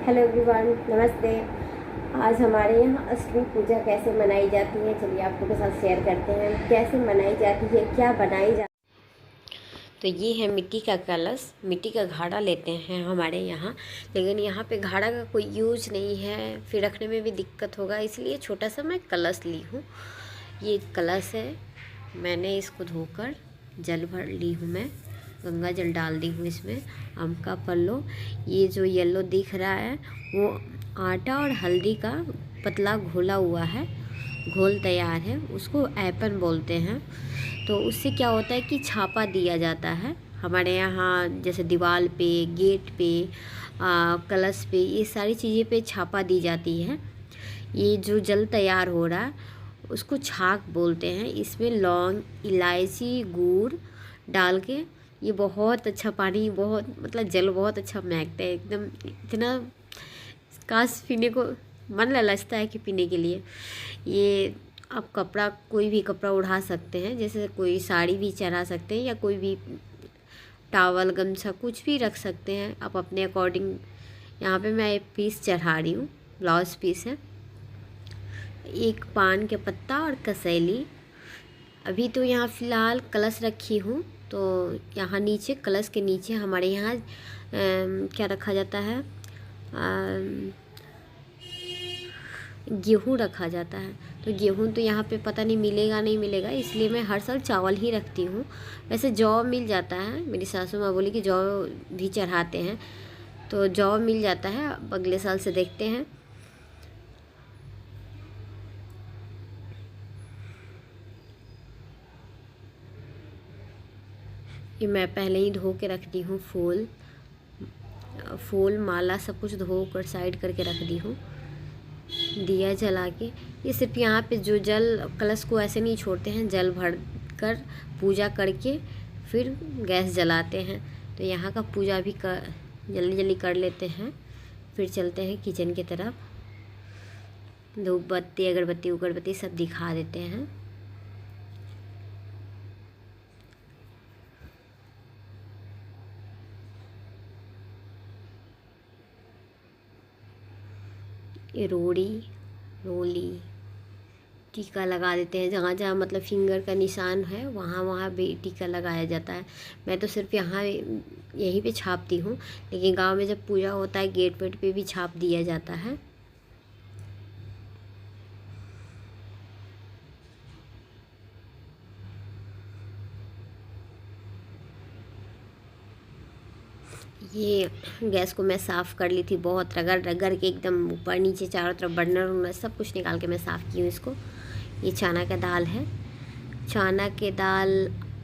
Hello everyone, नमस्ते। आज हमारे यहाँ अष्टमी पूजा कैसे मनाई जाती है, चलिए आपको के साथ शेयर करते हैं कैसे मनाई जाती है, क्या बनाई जाती है। तो ये है मिट्टी का कलश, मिट्टी का घड़ा लेते हैं हमारे यहाँ, लेकिन यहाँ पे घड़ा का कोई यूज नहीं है, फिर रखने में भी दिक्कत होगा, इसलिए छोटा सा मैं कलश ली हूँ। ये कलश है, मैंने इसको धोकर जल भर ली हूँ, मैं गंगा जल डाल दी हूँ इसमें। आम का पल्लो, ये जो येलो दिख रहा है वो आटा और हल्दी का पतला घोला हुआ है, घोल तैयार है, उसको ऐपन बोलते हैं। तो उससे क्या होता है कि छापा दिया जाता है हमारे यहाँ, जैसे दीवार पे, गेट पे, कलश पे, ये सारी चीज़ें पे छापा दी जाती है। ये जो जल तैयार हो रहा है उसको छाक बोलते हैं। इसमें लौंग, इलायची, गुड़ डाल के, ये बहुत अच्छा पानी, बहुत मतलब जल बहुत अच्छा महकता है एकदम, इतना काश पीने को मन ललचता है कि पीने के लिए। ये आप कपड़ा, कोई भी कपड़ा उड़ा सकते हैं, जैसे कोई साड़ी भी चढ़ा सकते हैं या कोई भी टावल, गमछा कुछ भी रख सकते हैं आप अपने अकॉर्डिंग। यहाँ पे मैं एक पीस चढ़ा रही हूँ, ब्लाउज पीस है, एक पान के पत्ता और कसैली। अभी तो यहाँ फ़िलहाल कलश रखी हूँ, तो यहाँ नीचे कलश के नीचे हमारे यहाँ क्या रखा जाता है, गेहूँ रखा जाता है। तो गेहूँ तो यहाँ पे पता नहीं मिलेगा नहीं मिलेगा, इसलिए मैं हर साल चावल ही रखती हूँ। वैसे जौ मिल जाता है, मेरी सासू माँ बोली कि जौ भी चढ़ाते हैं, तो जौ मिल जाता है, अब अगले साल से देखते हैं। ये मैं पहले ही धो के रख दी हूँ, फूल माला सब कुछ धो कर साइड करके रख दी हूँ। दिया जला के, ये सिर्फ यहाँ पे जो जल, कलश को ऐसे नहीं छोड़ते हैं, जल भर कर पूजा करके फिर गैस जलाते हैं। तो यहाँ का पूजा भी जल्दी जल्दी कर लेते हैं, फिर चलते हैं किचन की तरफ। धूप बत्ती, अगरबत्ती उगरबत्ती सब दिखा देते हैं। ये रोली टीका लगा देते हैं, जहाँ जहाँ मतलब फिंगर का निशान है वहाँ वहाँ भी टीका लगाया जाता है। मैं तो सिर्फ यहाँ यहीं पे छापती हूँ, लेकिन गांव में जब पूजा होता है गेट वेट पे भी छाप दिया जाता है। ये गैस को मैं साफ़ कर ली थी, बहुत रगड़ रगड़ के एकदम ऊपर नीचे चारों तरफ बर्नर वर्नर सब कुछ निकाल के मैं साफ़ की हूँ इसको। ये चना का दाल है, चना के दाल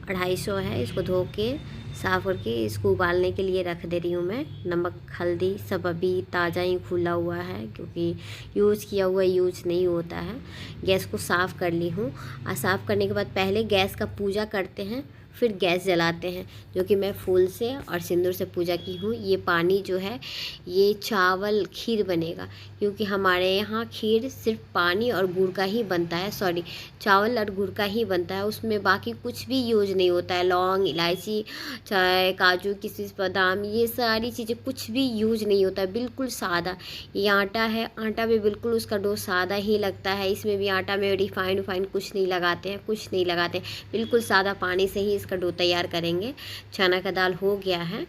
250 है, इसको धो के साफ़ करके इसको उबालने के लिए रख दे रही हूँ मैं। नमक हल्दी सब अभी ताज़ा ही खुला हुआ है, क्योंकि यूज़ किया हुआ यूज़ नहीं होता है। गैस को साफ़ कर ली हूँ, और साफ़ करने के बाद पहले गैस का पूजा करते हैं, फिर गैस जलाते हैं, जो कि मैं फूल से और सिंदूर से पूजा की हूँ। ये पानी जो है ये चावल खीर बनेगा, क्योंकि हमारे यहाँ खीर सिर्फ पानी और गुड़ का ही बनता है, सॉरी चावल और गुड़ का ही बनता है, उसमें बाकी कुछ भी यूज नहीं होता है। लौंग, इलायची, चाय, काजू, किशमिश, बादाम, ये सारी चीज़ें कुछ भी यूज नहीं होता है, बिल्कुल सादा। ये आटा है, आटा भी बिल्कुल उसका डो सादा ही लगता है, इसमें भी आटा में रिफाइंड कुछ नहीं लगाते हैं, कुछ नहीं लगाते, बिल्कुल सादा पानी से ही इसका डो तैयार करेंगे। चना का दाल हो गया है,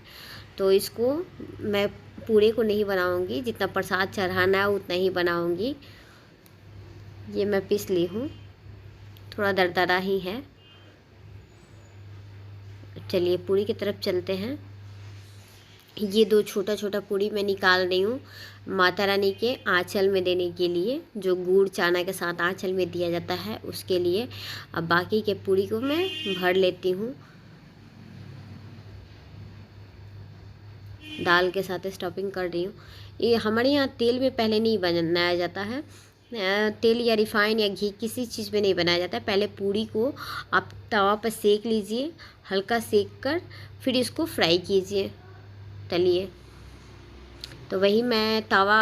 तो इसको मैं पूरे को नहीं बनाऊंगी, जितना प्रसाद चढ़ाना है उतना ही बनाऊंगी। ये मैं पीस ली हूँ, थोड़ा दरदरा ही है। चलिए पूरी की तरफ चलते हैं। ये 2 छोटा छोटा पूरी मैं निकाल रही हूँ माता रानी के आंचल में देने के लिए, जो गुड़ चाना के साथ आंचल में दिया जाता है उसके लिए। अब बाकी के पूरी को मैं भर लेती हूँ, दाल के साथ स्टफिंग कर रही हूँ। ये हमारे यहाँ तेल में पहले नहीं बनाया जाता है, तेल या रिफाइन या घी किसी चीज़ में नहीं बनाया जाता है। पहले पूरी को आप तवा पर सेक लीजिए, हल्का सेक कर फिर इसको फ्राई कीजिए, तलिए। तो वही मैं तवा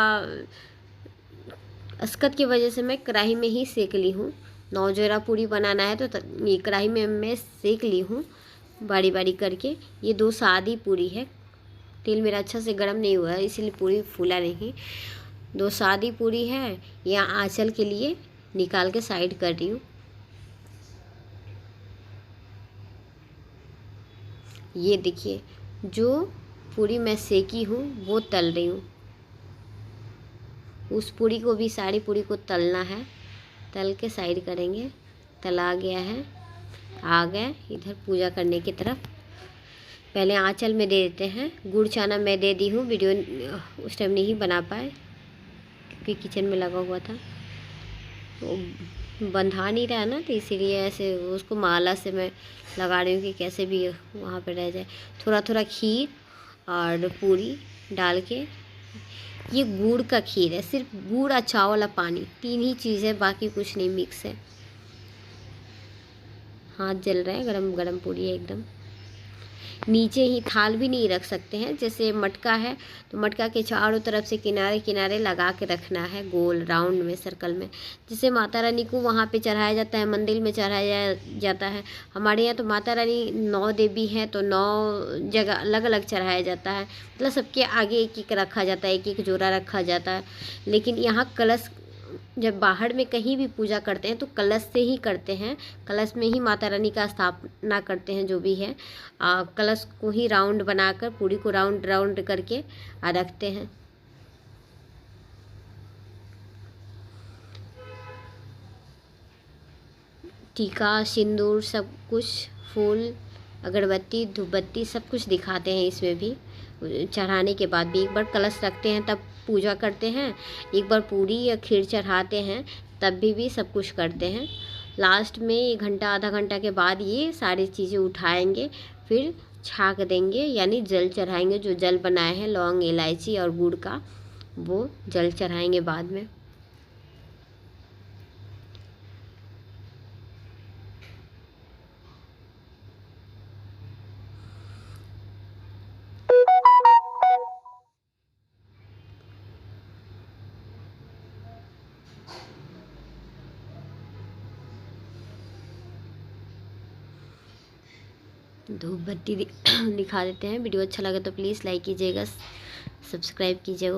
अस्कत की वजह से मैं कढ़ाई में ही सेक ली हूँ। 9 जोड़ा पूरी बनाना है तो ये कढ़ाई में मैं सेक ली हूँ बारी बारी करके। ये 2 सादी पूरी है, तेल मेरा अच्छा से गर्म नहीं हुआ है, इसीलिए पूरी फूला नहीं। 2 सादी पूरी है, यहाँ आंचल के लिए निकाल के साइड कर रही हूँ। ये देखिए, जो पूरी मैं सेकी हूँ वो तल रही हूँ। उस पूरी को भी, सारी पूरी को तलना है, तल के साइड करेंगे। तला गया है, आ गए इधर पूजा करने की तरफ। पहले आंचल में दे देते हैं। गुड़ चाना मैं दे दी हूँ, वीडियो उस टाइम नहीं बना पाए क्योंकि किचन में लगा हुआ था, वो बंधा नहीं रहा ना, तो इसीलिए ऐसे उसको माला से मैं लगा रही हूँ कि कैसे भी वहाँ पे रह जाए। थोड़ा थोड़ा खीर और पूरी डाल के, ये गुड़ का खीर है, सिर्फ गुड़ और चावल और पानी, 3 ही चीज़ है, बाकी कुछ नहीं मिक्स है। हाथ जल रहा है, गरम गरम पूरी है एकदम। नीचे ही थाल भी नहीं रख सकते हैं, जैसे मटका है तो मटका के चारों तरफ से किनारे किनारे लगा के रखना है, गोल राउंड में, सर्कल में, जिसे माता रानी को वहाँ पे चढ़ाया जाता है, मंदिर में चढ़ाया जाता है। हमारे यहाँ तो माता रानी 9 देवी हैं, तो 9 जगह अलग अलग चढ़ाया जाता है, मतलब सबके आगे एक एक रखा जाता है, एक एक जोड़ा रखा जाता है। लेकिन यहाँ कलश, जब बाहर में कहीं भी पूजा करते हैं तो कलश से ही करते हैं, कलश में ही माता रानी का स्थापना करते हैं, जो भी है। कलश को ही राउंड बनाकर पूरी को राउंड राउंड करके रखते हैं। टीका, सिंदूर, सब कुछ, फूल, अगरबत्ती, धूपबत्ती सब कुछ दिखाते हैं इसमें भी। चढ़ाने के बाद भी एक बार कलश रखते हैं, तब पूजा करते हैं, एक बार पूरी या खीर चढ़ाते हैं, तब भी सब कुछ करते हैं। लास्ट में 1 घंटा आधा घंटा के बाद ये सारी चीज़ें उठाएंगे, फिर छाक देंगे, यानी जल चढ़ाएंगे। जो जल बनाए हैं लौंग, इलायची और गुड़ का, वो जल चढ़ाएंगे बाद में। धूप बत्ती दिखा देते हैं। वीडियो अच्छा लगे तो प्लीज़ लाइक कीजिएगा, सब्सक्राइब कीजिएगा।